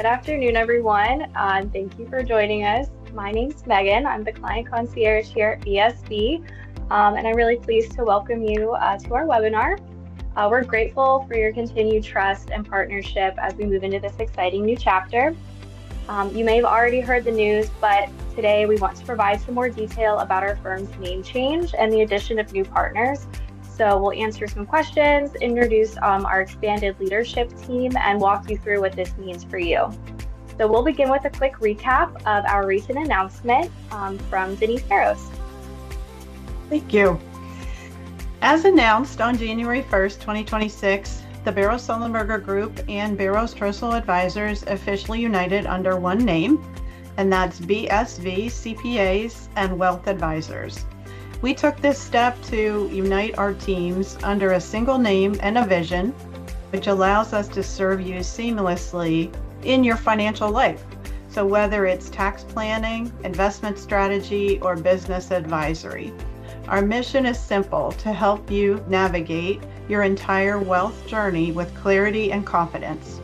Good afternoon, everyone. Thank you for joining us. My name's Megan. I'm the client concierge here at BSB, and I'm really pleased to welcome you to our webinar. We're grateful for your continued trust and partnership as we move into this exciting new chapter. You may have already heard the news, but today we want to provide some more detail about our firm's name change and the addition of new partners. So we'll answer some questions, introduce our expanded leadership team, and walk you through what this means for you. So we'll begin with a quick recap of our recent announcement from Denise Barrows. Thank you. As announced on January 1st, 2026, the Barrows Sullenberger Group and Barrows Trussell Advisors officially united under one name, and that's BSV CPAs and Wealth Advisors. We took this step to unite our teams under a single name and a vision, which allows us to serve you seamlessly in your financial life. So whether it's tax planning, investment strategy, or business advisory, our mission is simple: to help you navigate your entire wealth journey with clarity and confidence.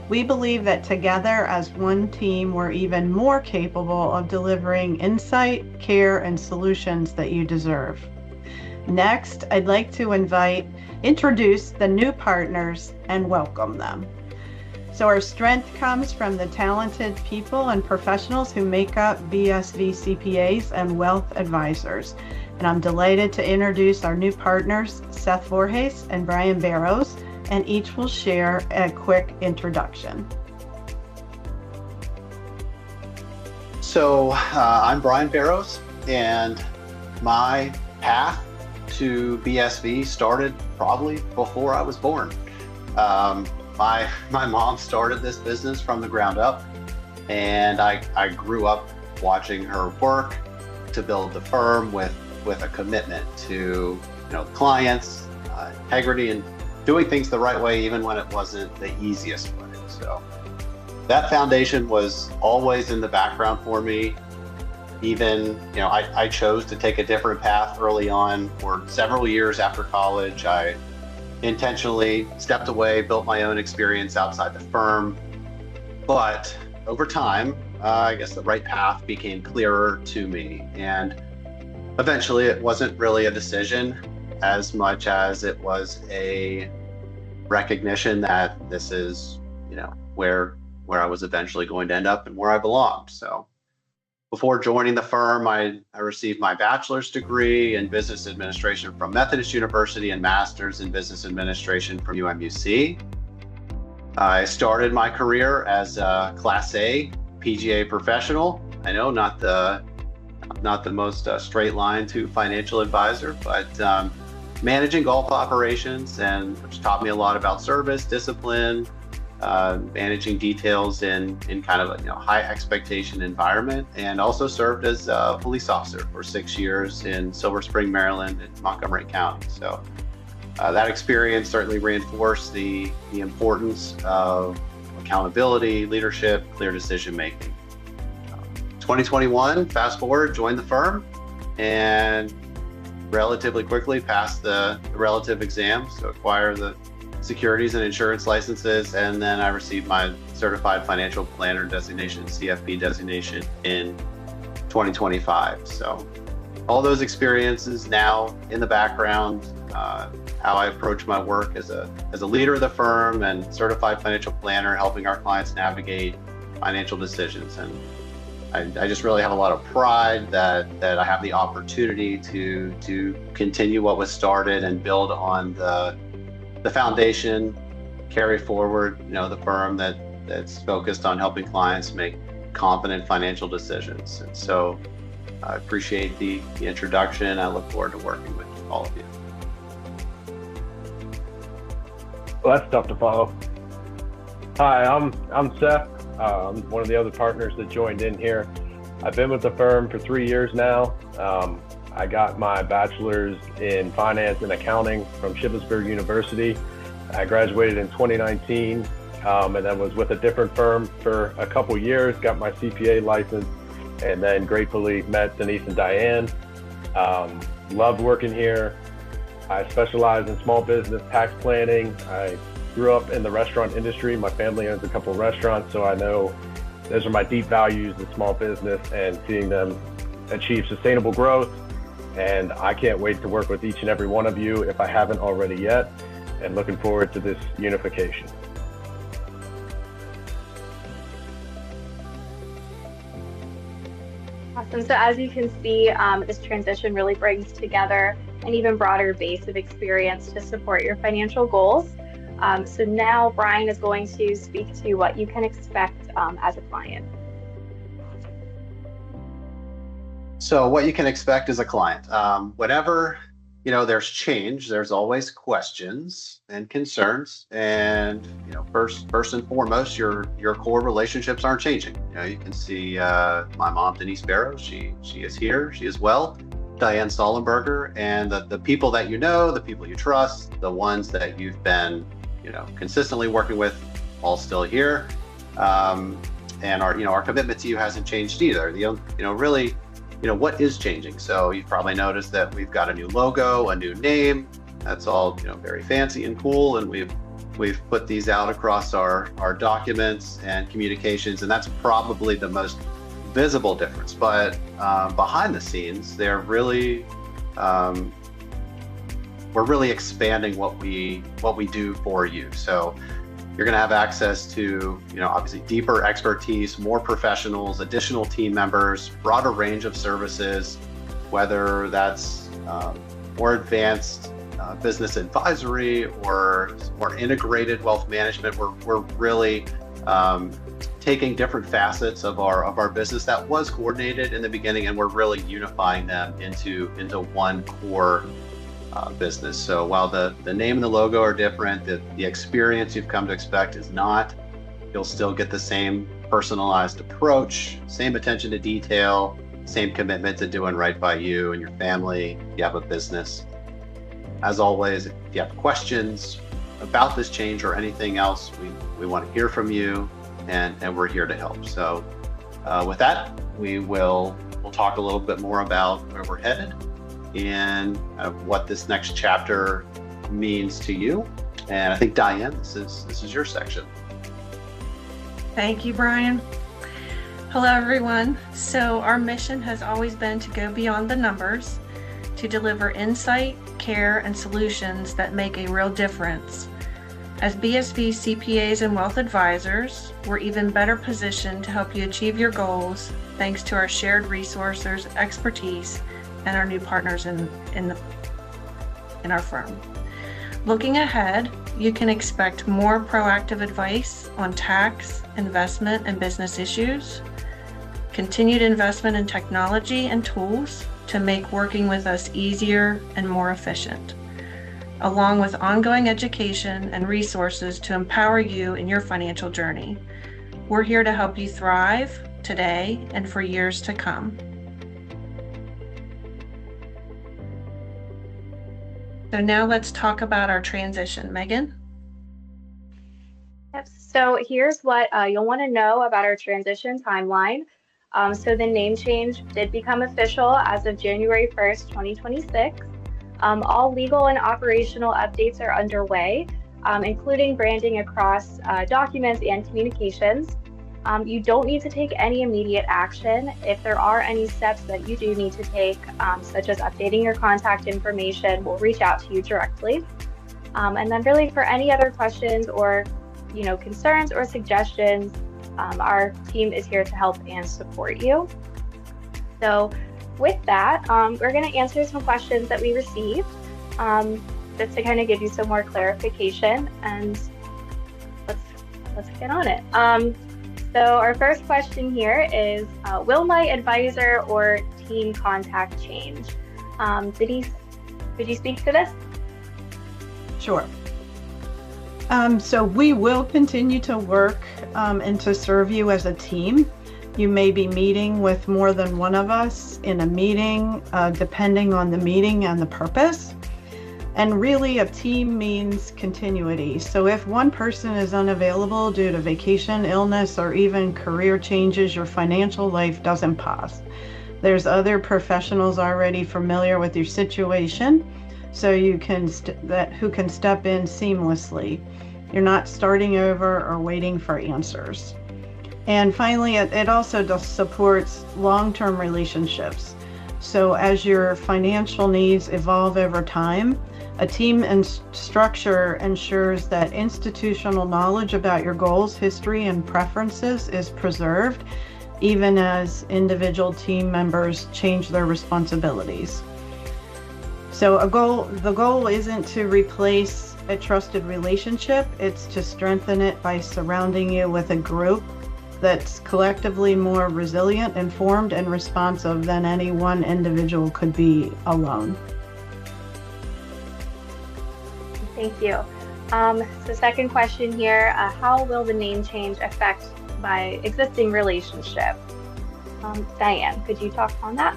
We believe that together as one team, we're even more capable of delivering insight, care, and solutions that you deserve. Next, I'd like to introduce the new partners and welcome them. So our strength comes from the talented people and professionals who make up BSV CPAs and Wealth Advisors. And I'm delighted to introduce our new partners, Seth Voorhees and Brian Barrows, and each will share a quick introduction. So I'm Brian Barrows, and my path to BSV started probably before I was born. My mom started this business from the ground up, and I grew up watching her work to build the firm with a commitment to clients, integrity, and doing things the right way, even when it wasn't the easiest way. So that foundation was always in the background for me. Even, I chose to take a different path early on. For several years after college, I intentionally stepped away, built my own experience outside the firm. But over time, I guess the right path became clearer to me. And eventually it wasn't really a decision as much as it was a recognition that this is, where I was eventually going to end up and where I belonged. So before joining the firm, I received my bachelor's degree in business administration from Methodist University and master's in business administration from UMUC. I started my career as a Class A PGA professional. I know not the most straight line to financial advisor, but managing golf operations, and which taught me a lot about service, discipline, managing details in kind of a high expectation environment, and also served as a police officer for 6 years in Silver Spring, Maryland, and Montgomery County. So that experience certainly reinforced the importance of accountability, leadership, clear decision making. 2021, fast forward, joined the firm, and relatively quickly passed the relative exams to acquire the securities and insurance licenses, and then I received my certified financial planner designation, CFP designation, in 2025. So all those experiences now in the background, how I approach my work as a leader of the firm and certified financial planner, helping our clients navigate financial decisions. And I just really have a lot of pride that I have the opportunity to continue what was started and build on the foundation, carry forward, the firm that's focused on helping clients make confident financial decisions. And so I appreciate the introduction. I look forward to working with all of you. Well, that's tough to follow. Hi, I'm Seth. I'm one of the other partners that joined in here. I've been with the firm for 3 years now. I got my bachelor's in finance and accounting from Shippensburg University. I graduated in 2019 and then was with a different firm for a couple years, got my CPA license, and then gratefully met Denise and Diane. Loved working here. I specialize in small business tax planning. I grew up in the restaurant industry. My family owns a couple of restaurants, so I know those are my deep values in small business and seeing them achieve sustainable growth. And I can't wait to work with each and every one of you if I haven't already yet, and looking forward to this unification. Awesome. So as you can see, this transition really brings together an even broader base of experience to support your financial goals. So now Brian is going to speak to what you can expect as a client. So what you can expect as a client, whenever there's change, there's always questions and concerns, and first and foremost, your core relationships aren't changing. You can see my mom, Denise Barrow. She is here. She is well. Diane Sollenberger, and the people that the people you trust, the ones that you've been consistently working with, all still here, and our commitment to you hasn't changed either. Really. What is changing? So you've probably noticed that we've got a new logo, a new name. That's all, very fancy and cool. And we've put these out across our documents and communications. And that's probably the most visible difference. But behind the scenes, we're really expanding what we do for you. So you're going to have access to, obviously deeper expertise, more professionals, additional team members, broader range of services, whether that's more advanced business advisory or more integrated wealth management. We're really taking different facets of our business that was coordinated in the beginning, and we're really unifying them into one core business. So while the name and the logo are different, the experience you've come to expect is not. You'll still get the same personalized approach, same attention to detail, same commitment to doing right by you and your family if you have a business. As always, if you have questions about this change or anything else, we want to hear from you, and we're here to help. So with that, we'll talk a little bit more about where we're headed and what this next chapter means to you. And I think, Diane, this is your section. Thank you, Brian. Hello, everyone. So our mission has always been to go beyond the numbers, to deliver insight, care, and solutions that make a real difference. As BSV CPAs and wealth advisors, we're even better positioned to help you achieve your goals thanks to our shared resources, expertise, and our new partners in our firm. Looking ahead, you can expect more proactive advice on tax, investment, and business issues, continued investment in technology and tools to make working with us easier and more efficient, along with ongoing education and resources to empower you in your financial journey. We're here to help you thrive today and for years to come. So now let's talk about our transition. Megan? Yep. So here's what you'll want to know about our transition timeline. So the name change did become official as of January 1st, 2026. All legal and operational updates are underway, including branding across documents and communications. You don't need to take any immediate action. If there are any steps that you do need to take, such as updating your contact information, we'll reach out to you directly. And then really for any other questions or concerns or suggestions, our team is here to help and support you. So with that, we're going to answer some questions that we received just to kind of give you some more clarification, and let's get on it. So our first question here is, will my advisor or team contact change? Denise, could you speak to this? Sure. So we will continue to work and to serve you as a team. You may be meeting with more than one of us in a meeting, depending on the meeting and the purpose. And really, a team means continuity. So if one person is unavailable due to vacation, illness, or even career changes, your financial life doesn't pause. There's other professionals already familiar with your situation, so you can who can step in seamlessly. You're not starting over or waiting for answers. And finally, it also supports long-term relationships. So as your financial needs evolve over time, a team and structure ensures that institutional knowledge about your goals, history, and preferences is preserved, even as individual team members change their responsibilities. So the goal isn't to replace a trusted relationship, it's to strengthen it by surrounding you with a group that's collectively more resilient, informed, and responsive than any one individual could be alone. Thank you. So second question here, how will the name change affect my existing relationship? Diane, could you talk on that?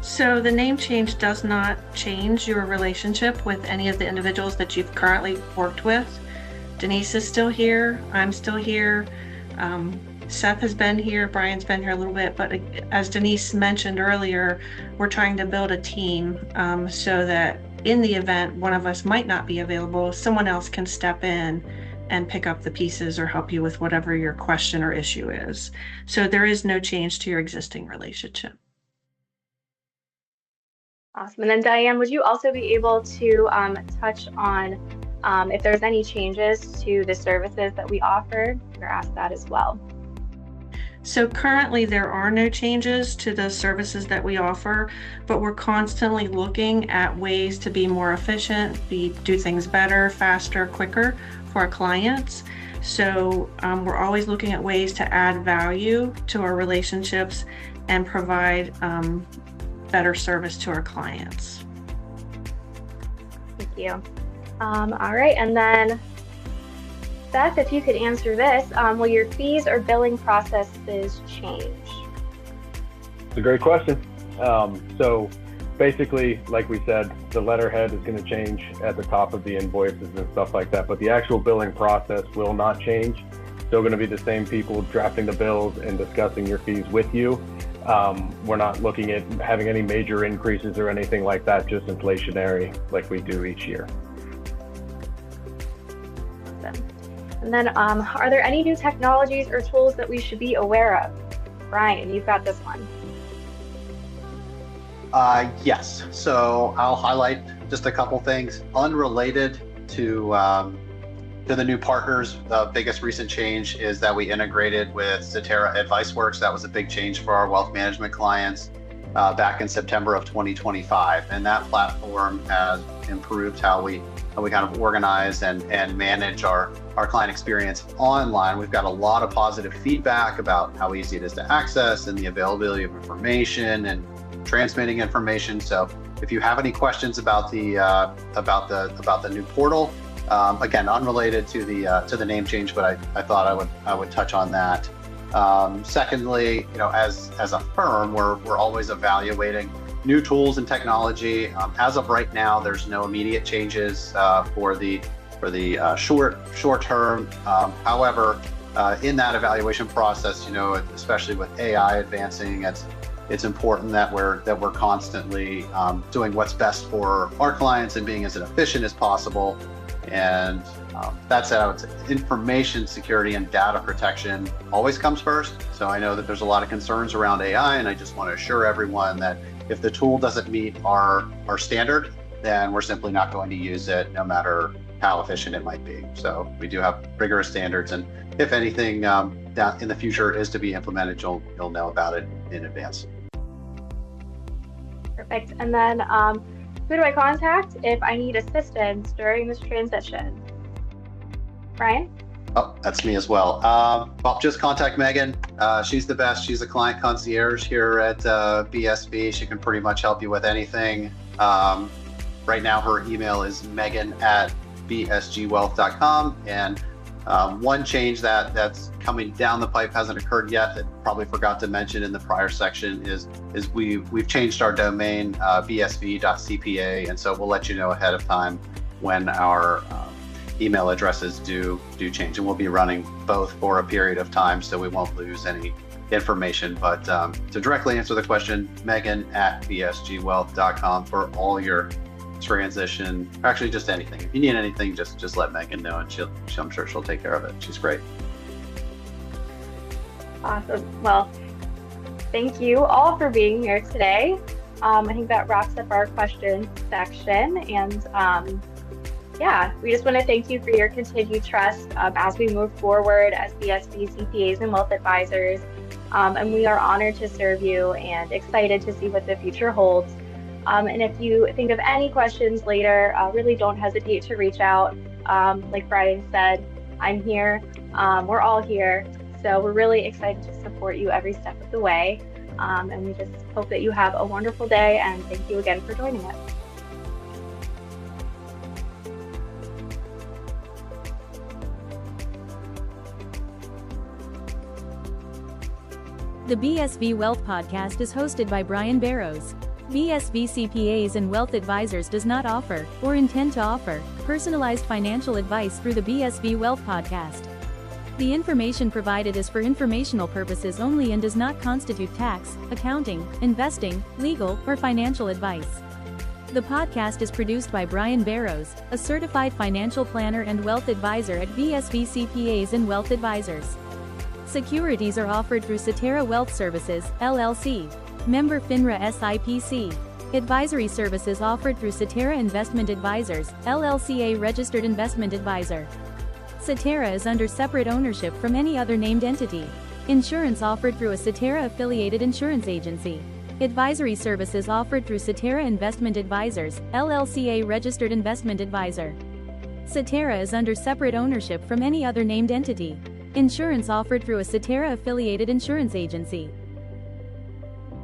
So the name change does not change your relationship with any of the individuals that you've currently worked with. Denise is still here, I'm still here. Seth has been here, Brian's been here a little bit, but as Denise mentioned earlier, we're trying to build a team so that in the event one of us might not be available, someone else can step in and pick up the pieces or help you with whatever your question or issue is. So there is no change to your existing relationship. Awesome. And then Diane, would you also be able to touch on if there's any changes to the services that we offer? You're asked that as well. So currently there are no changes to the services that we offer, but we're constantly looking at ways to be more efficient, do things better, faster, quicker for our clients. So we're always looking at ways to add value to our relationships and provide better service to our clients. Thank you. All right, and then Seth, if you could answer this, will your fees or billing processes change? It's a great question. So basically, like we said, the letterhead is going to change at the top of the invoices and stuff like that, but the actual billing process will not change. Still going to be the same people drafting the bills and discussing your fees with you. We're not looking at having any major increases or anything like that, just inflationary like we do each year. Awesome. And then are there any new technologies or tools that we should be aware of? Brian, you've got this one. Yes, so I'll highlight just a couple things unrelated to the new partners. The biggest recent change is that we integrated with Zetera AdviceWorks. That was a big change for our wealth management clients back in September of 2025. And that platform has improved how we kind of organize and manage our client experience online. We've got a lot of positive feedback about how easy it is to access and the availability of information and transmitting information. So if you have any questions about the new portal, again, unrelated to the name change, but I thought I would touch on that. Secondly, as a firm, we're always evaluating new tools and technology. As of right now, there's no immediate changes for the short term. However, in that evaluation process, especially with AI advancing, it's important that we're constantly doing what's best for our clients and being as efficient as possible. And that said, information security and data protection always comes first. So I know that there's a lot of concerns around AI, and I just want to assure everyone that if the tool doesn't meet our standard, then we're simply not going to use it, no matter how efficient it might be. So we do have rigorous standards, and if anything down in the future is to be implemented, you'll know about it in advance. Perfect. And then who do I contact if I need assistance during this transition? Brian? Oh, that's me as well. Well, just contact Megan. She's the best. She's a client concierge here at BSV. She can pretty much help you with anything. Right now, her email is megan@bsgwealth.com. And one change that's coming down the pipe, hasn't occurred yet, that probably forgot to mention in the prior section is we've changed our domain, bsv.cpa, and so we'll let you know ahead of time when our email addresses do change, and we'll be running both for a period of time, so we won't lose any information. But to directly answer the question, megan@bsgwealth.com for all your transition, or actually just anything. If you need anything, just let Megan know, and I'm sure she'll take care of it. She's great. Awesome. Well, thank you all for being here today. I think that wraps up our question section. And yeah, we just want to thank you for your continued trust as we move forward as BSB CPAs and wealth advisors. And we are honored to serve you and excited to see what the future holds. And if you think of any questions later, really don't hesitate to reach out. Like Brian said, I'm here. We're all here. So we're really excited to support you every step of the way. And we just hope that you have a wonderful day, and thank you again for joining us. The BSB Wealth Podcast is hosted by Brian Barrows. BSB CPAs and Wealth Advisors does not offer, or intend to offer, personalized financial advice through the BSB Wealth Podcast. The information provided is for informational purposes only and does not constitute tax, accounting, investing, legal, or financial advice. The podcast is produced by Brian Barrows, a certified financial planner and wealth advisor at BSB CPAs and Wealth Advisors. Securities are offered through Cetera Wealth Services, LLC, member FINRA SIPC. Advisory services offered through Cetera Investment Advisors, LLC, a registered investment advisor. Cetera is under separate ownership from any other named entity. Insurance offered through a Cetera affiliated insurance agency. Advisory services offered through Cetera Investment Advisors, LLC, a registered investment advisor. Cetera is under separate ownership from any other named entity. Insurance offered through a Cetera affiliated insurance agency.